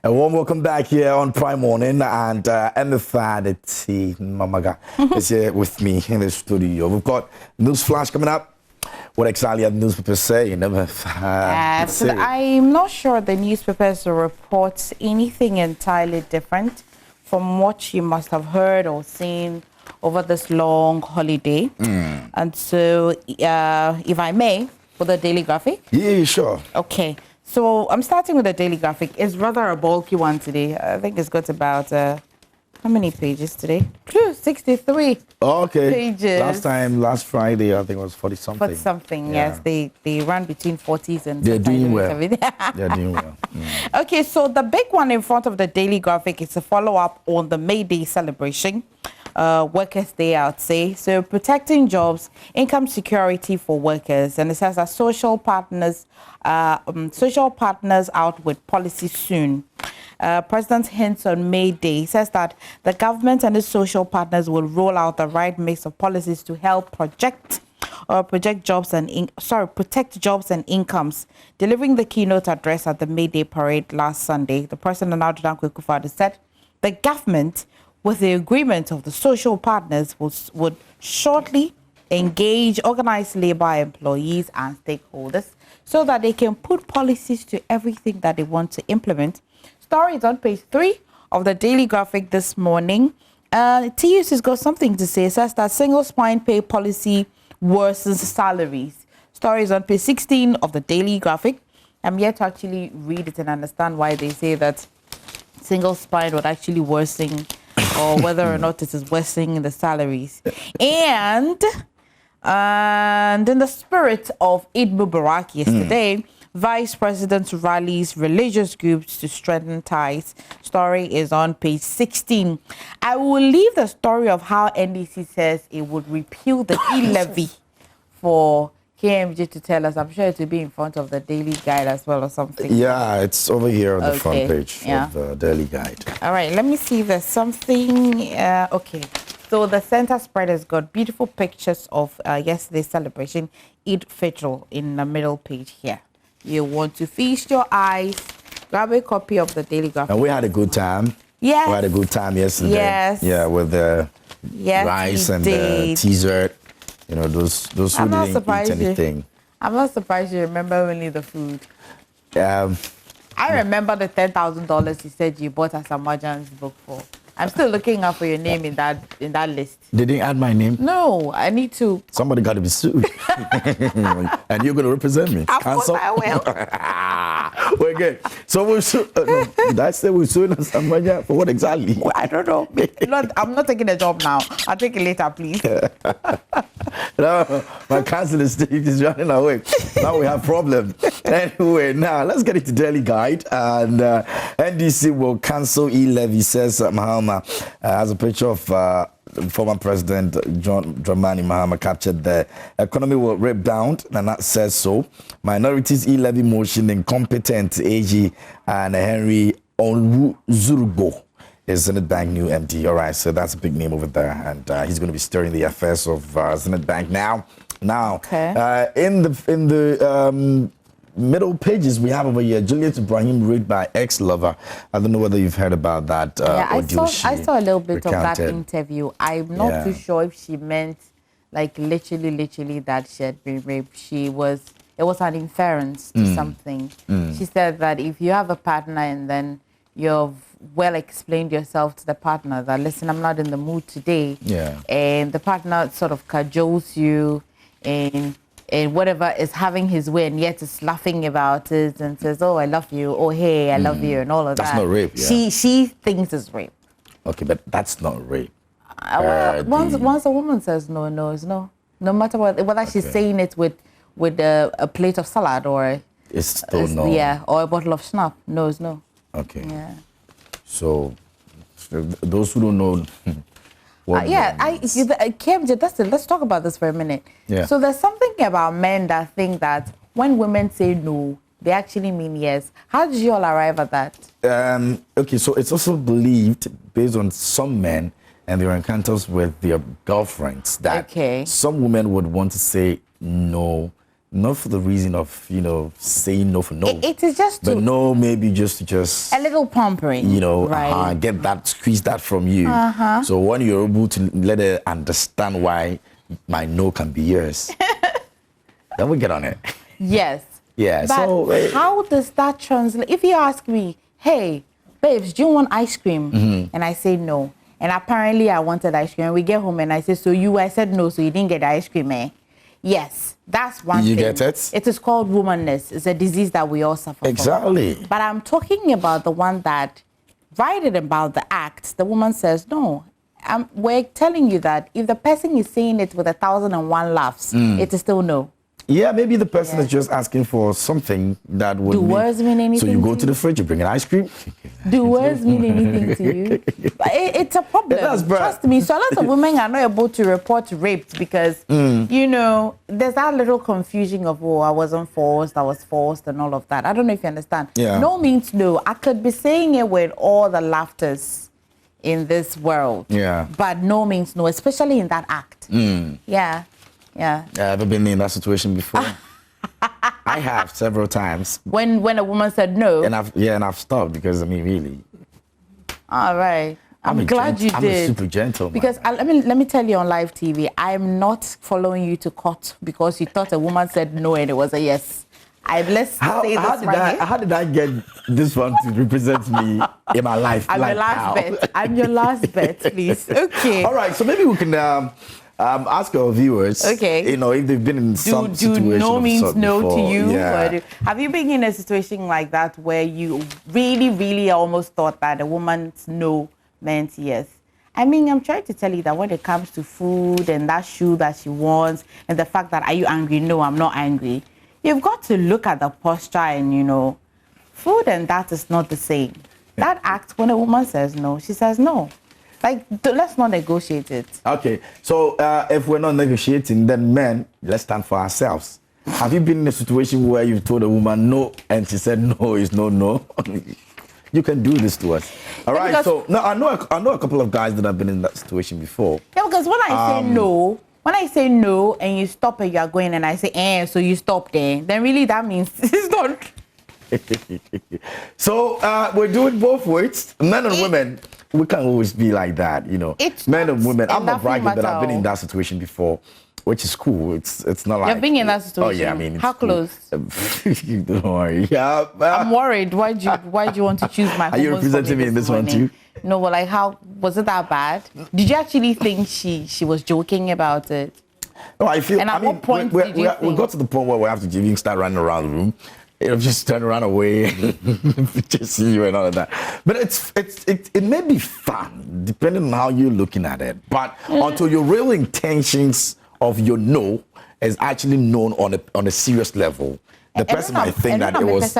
A warm welcome back here on Prime Morning, and T Mamaga is here with me in the studio. We've got news flash coming up. What exactly are the newspapers saying? So I'm not sure the newspapers report anything entirely different from what you must have heard or seen over this long holiday. And so, if I may, for the Daily Graphic. Yeah, sure. Okay. So I'm starting with the Daily Graphic. It's rather a bulky one today. I think it's got about how many pages today? 63 pages. Last Friday, I think it was 40 something. 40 something, yes. They run between 40s and they're doing well. They're doing well. Okay, so the big one in front of the Daily Graphic is a follow-up on the May Day celebration. Workers' Day, I would say. So protecting jobs, income security for workers, and it says that social partners out with policy soon. President hints on May Day. He says that the government and the social partners will roll out the right mix of policies to help protect jobs and incomes. Delivering the keynote address at the May Day parade last Sunday, the President Adjunct Akufo-Addo said the government, with the agreement of the social partners, would shortly engage organized labor employees and stakeholders so that they can put policies to everything that they want to implement. Story is on page 3 of the Daily Graphic this morning. TUC has got something to say. It says that single spine pay policy worsens salaries. Story is on page 16 of the Daily Graphic. I'm yet to actually read it and understand why they say that single spine would actually worsen, or whether or not it is worsening the salaries. And in the spirit of Eid Mubarak yesterday, Vice President rallies religious groups to strengthen ties. Story is on page 16. I will leave the story of how NDC says it would repeal the e-levy for KMJ to tell us. I'm sure it will be in front of the Daily Guide as well or something. Yeah, it's over here on the front page of the Daily Guide. All right, let me see if there's something. Okay, so the center spread has got beautiful pictures of yesterday's celebration, Eid Fitr, in the middle page here. You want to feast your eyes, grab a copy of the Daily Graphic. And we had a good time. Yes. We had a good time yesterday. Yes. Yeah, with the rice and the dessert. You know, those who didn't eat anything. I'm not surprised you remember only the food. I remember the $10,000 you said you bought as a Marjan's book for. I'm still looking up for your name in that list. They didn't add my name? No, I need to. Somebody got to be sued. And you're going to represent me. Of course I will. We're good. So we'll sue. Did I say we're suing Samanya for what exactly? Well, I don't know. I'm not taking a job now. I'll take it later, please. No, my council is running away. Now we have problems. Anyway, now let's get into Daily Guide. And NDC will cancel e-levy, says Mahama. Has a picture of former President John Dramani Mahama captured the economy will rebound, and that says so. Minorities e-levy motion, incompetent AG and Henry Onwuzurugbo is Zenith Bank new MD. All right, so that's a big name over there, and he's going to be stirring the affairs of Zenith Bank now. In the middle pages we have over here, Juliet Ibrahim raped by ex-lover. I don't know whether you've heard about that. I saw a little bit of that interview. I'm not too sure if she meant like literally that she had been raped. It was an inference to something. She said that if you have a partner and then you've well explained yourself to the partner that, listen, I'm not in the mood today, and the partner sort of cajoles you and whatever is having his way, and yet is laughing about it and says, oh, I love you, oh, hey, I love you, and all of that. That's not rape, She thinks it's rape. Okay, but that's not rape. Once a woman says no, it's no. No matter whether she's saying it with a plate of salad or... It's still no. Yeah, or a bottle of schnapps. No, it's no. Okay. Yeah. So, those who don't know... let's talk about this for a minute. Yeah. So there's something about men that think that when women say no, they actually mean yes. How did you all arrive at that? Okay, so it's also believed, based on some men and their encounters with their girlfriends, that some women would want to say no Not for the reason of, saying no for no. It is just but no, maybe just a little pampering. Right. Get that, squeeze that from you. So when you're able to let her understand why my no can be yours, then we get on it. Yes. Yeah. But so how does that translate? If you ask me, hey, babes, do you want ice cream? And I say no. And apparently I wanted ice cream. And we get home and I say, I said no, so you didn't get the ice cream, eh? Yes, that's one thing. You get it? It is called womanness. It's a disease that we all suffer from. Exactly. But I'm talking about the one that, writing about the act, the woman says, no, we're telling you that if the person is saying it with 1,001 laughs, it is still no. Yeah, maybe the person is just asking for something that would Do words mean anything? So you go to the fridge, you bring an ice cream. Do words mean anything to you? It's a problem. Trust me. So a lot of women are not able to report raped because, there's that little confusion of, I wasn't forced, I was forced and all of that. I don't know if you understand. Yeah. No means no. I could be saying it with all the laughters in this world. Yeah. But no means no, especially in that act. Yeah. Yeah. I've ever been in that situation before. I have several times. When a woman said no. And I've stopped because really. All right. I'm glad you did. I'm a super gentleman. Because let me tell you on live TV, I'm not following you to court because you thought a woman said no and it was a yes. How did I get this one to represent me in my life? I'm your last bet. I'm your last bet, please. Okay. All right. So maybe we can ask our viewers. Okay. If they've been in some situation. Do no means no before. to you? Yeah. Have you been in a situation like that where you really, really almost thought that a woman's no meant yes? I'm trying to tell you that when it comes to food and that shoe that she wants and the fact that, are you angry? No, I'm not angry. You've got to look at the posture and, food and that is not the same. That act, when a woman says no, she says no. Let's not negotiate it. Okay, so if we're not negotiating, then men, let's stand for ourselves. Have you been in a situation where you told a woman no and she said no is no? You can do this to us. All right, because, so no, I know a couple of guys that have been in that situation before. Yeah, because when I say no and you stop and you are going and I say so you stop there, then really that means it's not. So we're doing both ways, men and women. We can't always be like that, It's men and women. I'm not bragging, but I've been in that situation before, which is cool. It's not like you've been in that situation. Oh yeah, how close? Don't worry. Yeah, I'm worried. Why do you want to choose my? Are you representing me in this one too? No, but how was it that bad? Did you actually think she was joking about it? No, I feel. And at what point did you think? We got to the point where we have to even start running around the room. Just turn around away, just see you and all of that. But it may be fun depending on how you're looking at it. But until your real intentions of your no is actually known on a serious level, the person might think that it was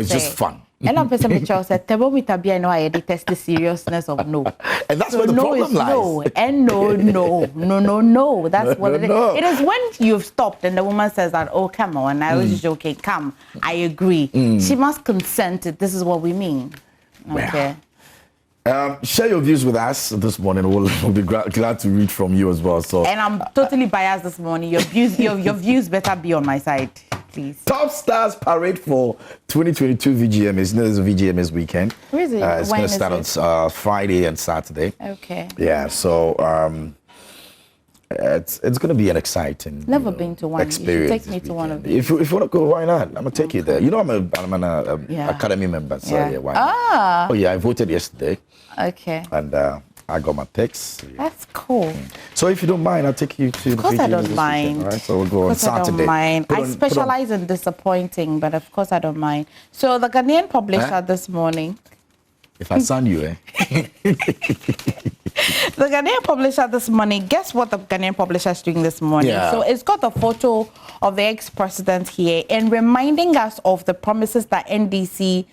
just fun. And I'm person said thermometer be no I test the seriousness of no. And that's where the problem lies. No, and no. That's what it is. It is when you've stopped and the woman says that, oh, come on, I was joking, come, I agree. She must consent. This is what we mean. Okay. Share your views with us this morning. We'll be glad to read from you as well. So. And I'm totally biased this morning. Your views better be on my side, please. Top Stars Parade for 2022 VGMS. There's a VGMS weekend. Where is it? It's going to start on Friday and Saturday. Okay. Yeah, so it's going to be an exciting Never been to one experience. You should take me to one of these. If you want to go, why not? I'm going to take you there. I'm an academy member, so why not? Oh yeah, I voted yesterday. Okay. And I got my text. That's cool. So if you don't mind, I'll take you to the Of course I don't mind. Weekend, right? So we'll go on Saturday. I don't mind. I specialize in disappointing, but of course I don't mind. So the Ghanaian publisher this morning. If I sound you, The Ghanaian publisher this morning, guess what the Ghanaian publisher is doing this morning? Yeah. So it's got a photo of the ex-president here and reminding us of the promises that NDC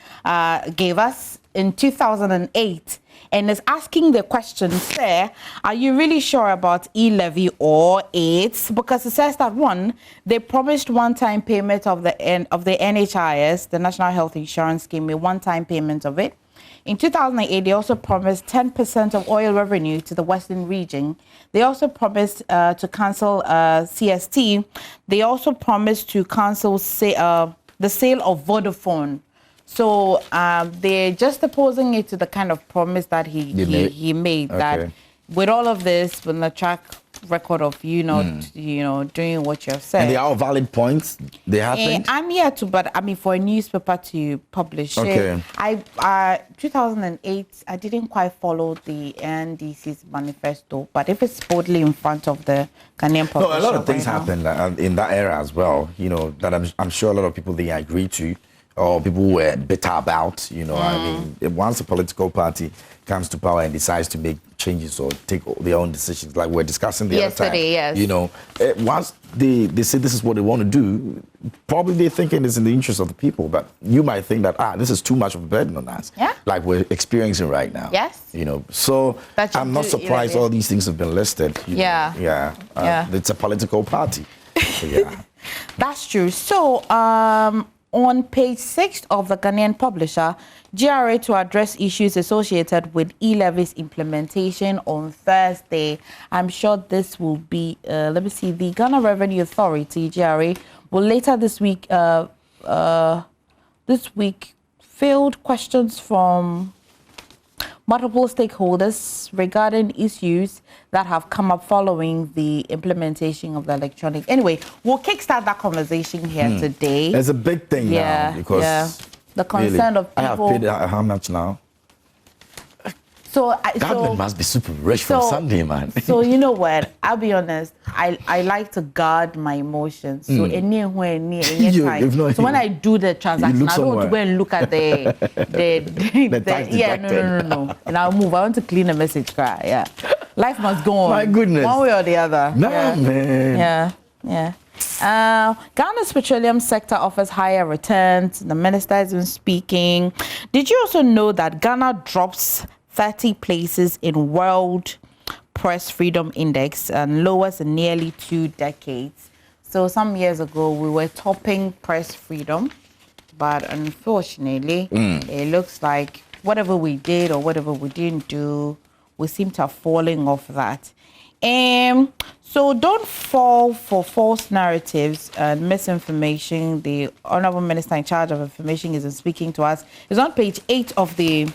gave us in 2008. And is asking the question, sir, are you really sure about e-levy or AIDS? Because it says that one, they promised one-time payment of the NHIS, the National Health Insurance Scheme, a one-time payment of it. In 2008, they also promised 10% of oil revenue to the Western region. They also promised to cancel CST. They also promised to cancel the sale of Vodafone. So they're just opposing it to the kind of promise that he made okay. that with all of this, with the track record of doing what you have said. And they are all valid points. They happened. I'm here to, but I mean, for a newspaper to publish it, 2008, I didn't quite follow the NDC's manifesto, but if it's boldly in front of the Ghanaian publisher, no, a lot of things happened in that era as well. That I'm sure a lot of people they agree to, or people were bitter about. I mean, once a political party comes to power and decides to make changes or take their own decisions, like we're discussing the other time. Yes. Once they say this is what they want to do, probably they're thinking it's in the interest of the people, but you might think that, this is too much of a burden on us. Yeah. Like we're experiencing right now. Yes. So I'm not surprised all these things have been listed. Yeah. It's a political party. So, yeah. That's true. So, on page 6 of the Ghanaian publisher, GRA to address issues associated with e-levy's implementation on Thursday. I'm sure this will be, the Ghana Revenue Authority, GRA, will later this week field questions from multiple stakeholders regarding issues that have come up following the implementation of the electronic. Anyway, we'll kickstart that conversation here today. It's a big thing now because the concern of people. I have paid how much now? Government must be super rich from Sunday, man. So you know what? I'll be honest. I like to guard my emotions. So so when I do the transaction, I don't want to go and look at the no. And I'll move. I want to clean the message card. Yeah. Life must go on. My goodness. One way or the other. No, man. Yeah. Ghana's petroleum sector offers higher returns. The minister has been speaking. Did you also know that Ghana drops 30 places in World Press Freedom Index and lowers in nearly 2 decades? So some years ago, we were topping press freedom, but unfortunately, it looks like whatever we did or whatever we didn't do, we seem to have fallen off that. So don't fall for false narratives and misinformation. The Honorable Minister in charge of information is speaking to us. It's on page 8 of the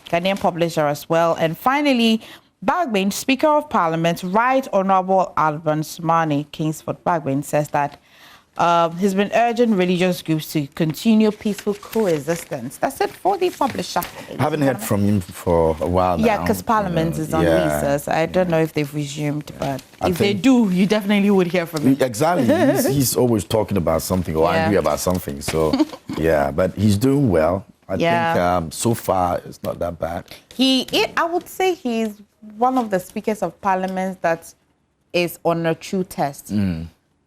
Ghanaian publisher as well. And finally, Bagbin, Speaker of Parliament, Right Honorable Alban Sumani Kingsford Bagbin, says that he's been urging religious groups to continue peaceful coexistence. That's it for the publisher. I haven't heard from him for a while now. Yeah, because Parliament is on recess. I don't know if they've resumed, but if they do, you definitely would hear from him. Exactly. He's always talking about something or angry about something. So, but he's doing well. I think so far it's not that bad. I would say he's one of the speakers of Parliament that is on a true test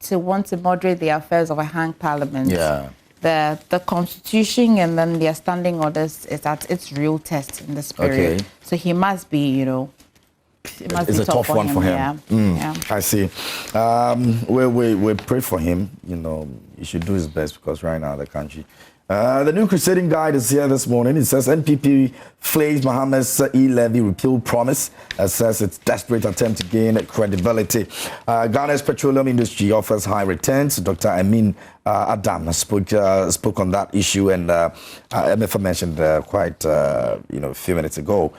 to want to moderate the affairs of a hanged Parliament. Yeah. The Constitution and then their standing orders is at its real test in this period. Okay. So he must be, it's a tough one for him. Yeah. I see. We pray for him. He should do his best because right now the country. The new crusading guide is here this morning. It says NPP flags Mahama's e-levy repeal promise. It says it's desperate attempt to gain credibility. Ghana's petroleum industry offers high returns. Dr. Amin Adam spoke on that issue, and MFA mentioned quite a few minutes ago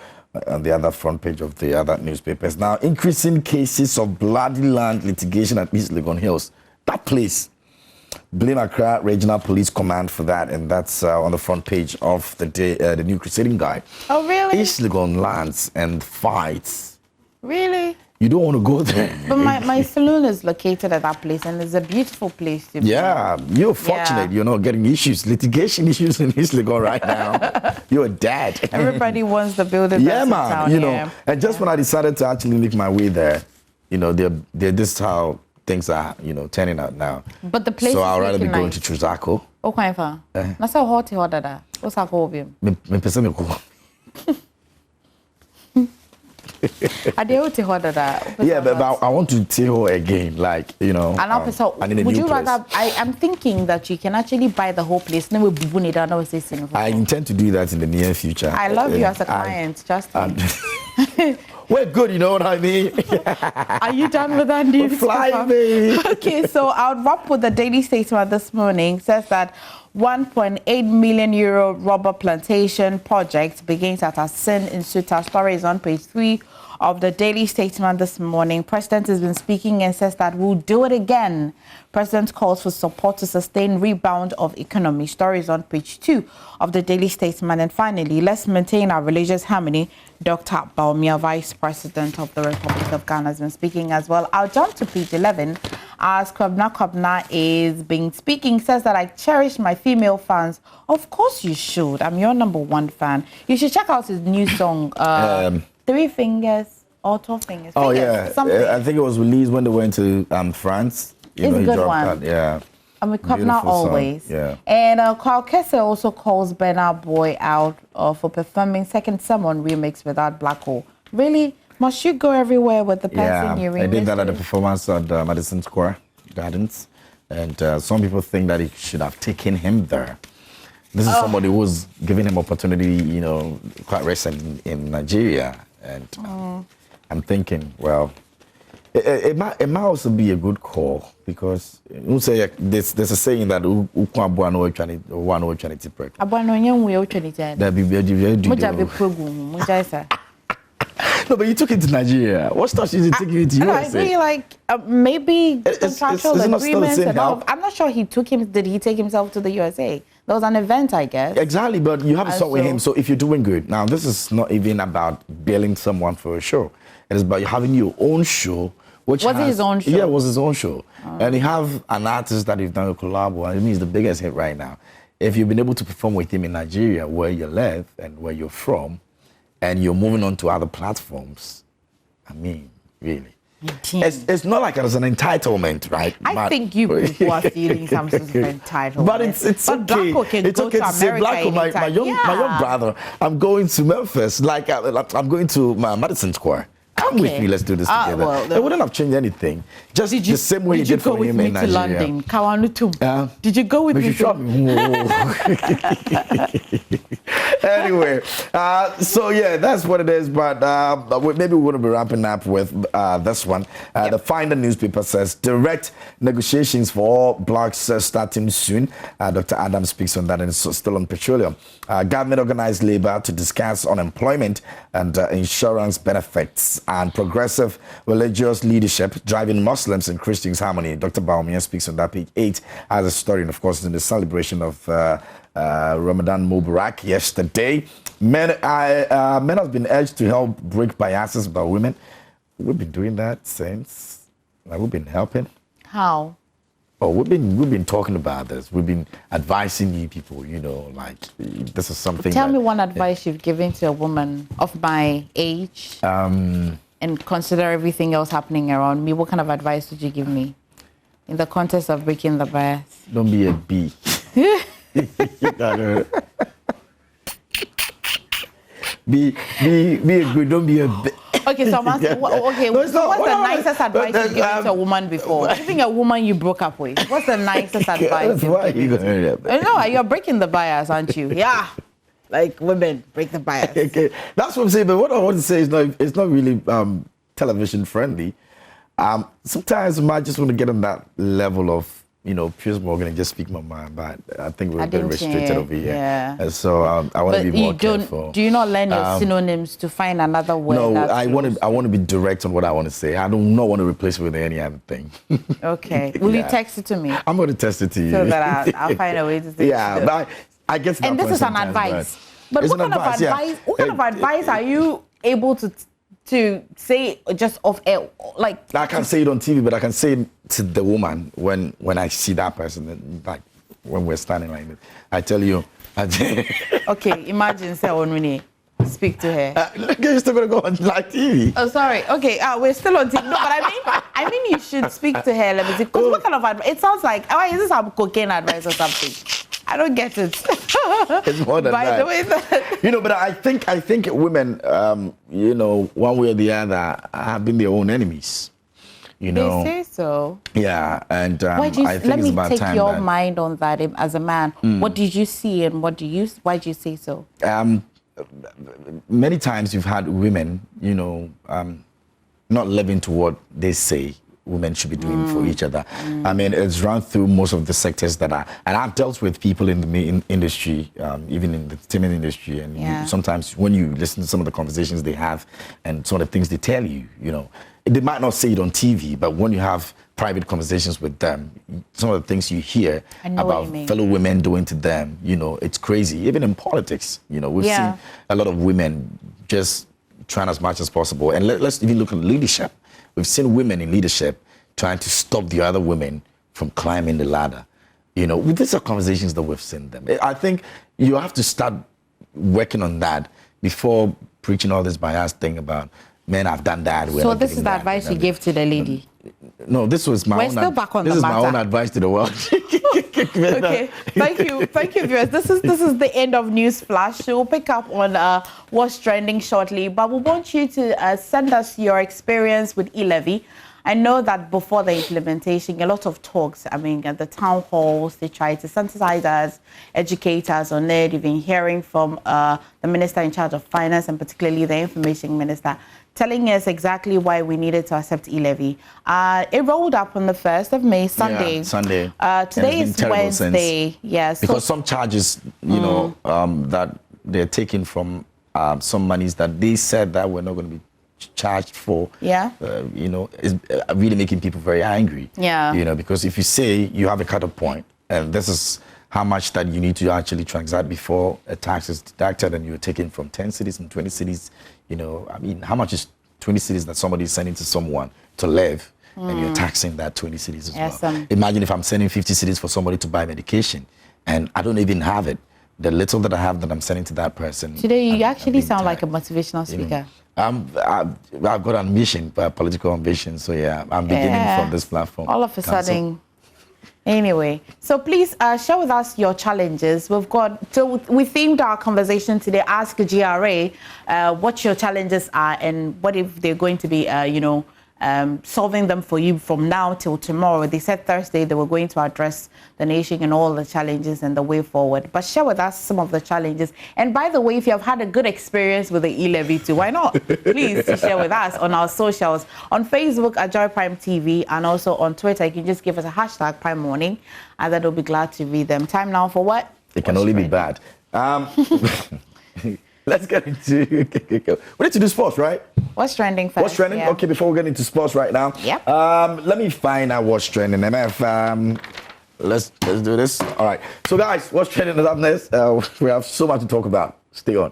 on the other front page of the other newspapers. Now, increasing cases of bloody land litigation at East Legon Hills. That place. Blame Accra Regional Police Command for that, and that's on the front page of the new crusading guide. Oh, really? East Legon lands and fights. Really? You don't want to go there. But my saloon is located at that place, and it's a beautiful place to be. Yeah, you're fortunate. You're not getting litigation issues in East Legon right now. You're dead. Everybody wants the building. Yeah, man. And just when I decided to actually make my way there, they're this how things are, turning out now. But the place. So I'd rather be going to Truzako. Oh, quite far. That's how hot you order that. What's that called? I did to hold that. Yeah, but I want to tell her again, like, you know. And also, I need a would new you place. rather? I'm thinking that you can actually buy the whole place. Then I intend to do that in the near future. I love you as a client, just. We're good, you know what I mean? Are you done with that news? Fly, baby. Okay, so I'll wrap with the Daily Statesman this morning. Says that 1.8 million euro rubber plantation project begins at Asin in Suta. Story is on page 3 of the Daily Statesman this morning. President has been speaking and says that we'll do it again. President calls for support to sustain rebound of economy. Story is on page 2 of the Daily Statesman. And finally, let's maintain our religious harmony. Dr. Bawumia, Vice President of the Republic of Ghana, has been speaking as well. I'll jump to page 11 as Kwabna is being speaking. Says that I cherish my female fans. Of course you should. I'm your #1 fan. You should check out his new song, 3 Fingers or 12 Fingers. Oh, yeah. I think it was released when they went to France. It's a good one. That, yeah. I'm with Kwabna always. Yeah. And Carl Kessler also calls Bernard Boy out for performing Second Sermon remix without Black Hole. Really? Must you go everywhere with the person you remix? I did that at the performance at Madison Square Gardens. And some people think that he should have taken him there. This is somebody who was giving him opportunity, you know, quite recent in Nigeria. And I'm thinking, well, it might also be a good call because you say there's a saying that no, but you took it to Nigeria. What stops you to take it to USA? I really like maybe contractual agreements and all. I'm not sure he took him. Did he take himself to the USA? There was an event, I guess. Exactly, but you have a song with him. So if you're doing good, now this is not even about billing someone for a show. It is about having your own show. Which was his own show? Yeah, it was his own show. And you have an artist that you've done a collab with, and he's the biggest hit right now. If you've been able to perform with him in Nigeria, where you live and where you're from, and you're moving on to other platforms, I mean, really. It's not like it's an entitlement, right? I think you people are feeling some sort of entitlement. But it's okay. It's okay to say Blacko, my young brother, I'm going to Memphis, like I'm going to Madison Square. Come with me, let's do this together. Well, it wouldn't have changed anything. Just the same way you did for him in Nigeria. Did you go with me to Anyway, so yeah, that's what it is. But maybe we're going to be wrapping up with this one. The Finder newspaper says direct negotiations for all blocks starting soon. Dr. Adam speaks on that, and it's still on petroleum. Government organized labor to discuss unemployment and insurance benefits, and progressive religious leadership driving Muslims and Christians harmony. Dr. Bawumia speaks on that page 8 as a story, and of course in the celebration of Ramadan Mubarak yesterday. Men have been urged to help break biases by women. We've been doing that since. We've been helping. How? Oh, we've been talking about this. We've been advising you people, you know, like this is something. Tell me one advice you've given to a woman of my age, and consider everything else happening around me. What kind of advice would you give me in the context of breaking the bias? Don't be a bee. Be a good. Don't be a bee. Okay, so I'm asking, what's the nicest advice you've given to a woman before? Giving a woman you broke up with, what's the nicest advice you've given? No, you're breaking the bias, aren't you? Yeah, like women break the bias. Okay, that's what I'm saying. But what I want to say is, it's not really television friendly. Sometimes I might just want to get on that level of, you know, Piers Morgan and just speak my mind, but I think we're a bit restricted over here. Yeah. And so I want to be more careful. Do you not learn your synonyms to find another word? No, I want to be direct on what I want to say. I do not want to replace it with any other thing. Okay. Will you text it to me? I'm going to text it to you. So that I'll find a way to say it. Yeah, but I get to that. And this is an advice. But what kind of advice are you able to say just off air? Like, I can't say it on TV, but I can say it to the woman when I see that person, like when we're standing like this. I tell you. Okay, imagine someone when speak to her. You're still gonna go on live TV. Oh, sorry. Okay, we're still on TV. No, but I mean, you should speak to her. Let me see. Because what kind of advice? It sounds like, is this some cocaine advice or something? I don't get it. It's more than By that. the way that You know, but I think women, you know, one way or the other, have been their own enemies. You know. they say so. Yeah, and Why do you, I think let it's me about take time your that, mind on that as a man. What did you see and why do you say so? many times you've had women, you know, not living to what they say women should be doing for each other. I mean, it's run through most of the sectors that are, and I've dealt with people in the industry, even in the entertainment industry, and Yeah. sometimes when you listen to some of the conversations they have and some of the things they tell you, you know, they might not say it on TV, but when you have private conversations with them, some of the things you hear I know what you about mean. fellow women doing to them, you know, it's crazy. Even in politics, you know, we've Yeah. seen a lot of women just trying as much as possible. And let's even look at leadership. We've seen women in leadership trying to stop the other women from climbing the ladder. You know, these are conversations that we've seen them. I think you have to start working on that before preaching all this bias thing about men have done that. So this is the advice you gave to the lady. No, this was my We're own. still back on this the is my own matter. advice to the world. Okay, thank you, viewers. This is the end of News Flash. So we'll pick up on what's trending shortly, but we want you to send us your experience with e-levy. I know that before the implementation, a lot of talks. I mean, at the town halls, they try to sensitize us, educate us on it. You've been hearing from the minister in charge of finance and particularly the information minister, telling us exactly why we needed to accept e-levy. It rolled up on the 1st of May, Sunday. Yeah, Sunday. Today And it's is been terrible Wednesday. since. Yes. Because some charges, you know, that they're taking from some monies that they said that we're not going to be charged for. Yeah. You know, is really making people very angry. Yeah. You know, because if you say you have a cut-off point and this is how much that you need to actually transact before a tax is deducted and you're taking from 10 cities and 20 cities, you know, I mean, how much is 20 cities that somebody is sending to someone to live and you're taxing that 20 cities as Yes, well? Imagine if I'm sending 50 cities for somebody to buy medication and I don't even have it. The little that I have that I'm sending to that person. Today, you actually being sound tired. like a motivational speaker. I've got ambition, political ambition. So yeah, I'm beginning from this platform. All of a sudden. Anyway, so please share with us your challenges. We themed our conversation today, Ask GRA, what your challenges are and what if they're going to be, solving them for you from now till tomorrow. They said Thursday they were going to address the nation and all the challenges and the way forward. But share with us some of the challenges. And by the way, if you have had a good experience with the e-levy too, why not? Please share with us on our socials. On Facebook at Joy Prime TV and also on Twitter, you can just give us a hashtag Prime Morning and then we'll be glad to read them. Time now for what? It can only be bad. Let's get into... We need to do sports, right? What's trending first? What's trending? Yeah. Okay, before we get into sports right now. Yep. Let me find out what's trending. MF, let's do this. All right. So guys, what's trending is up next. We have so much to talk about. Stay on.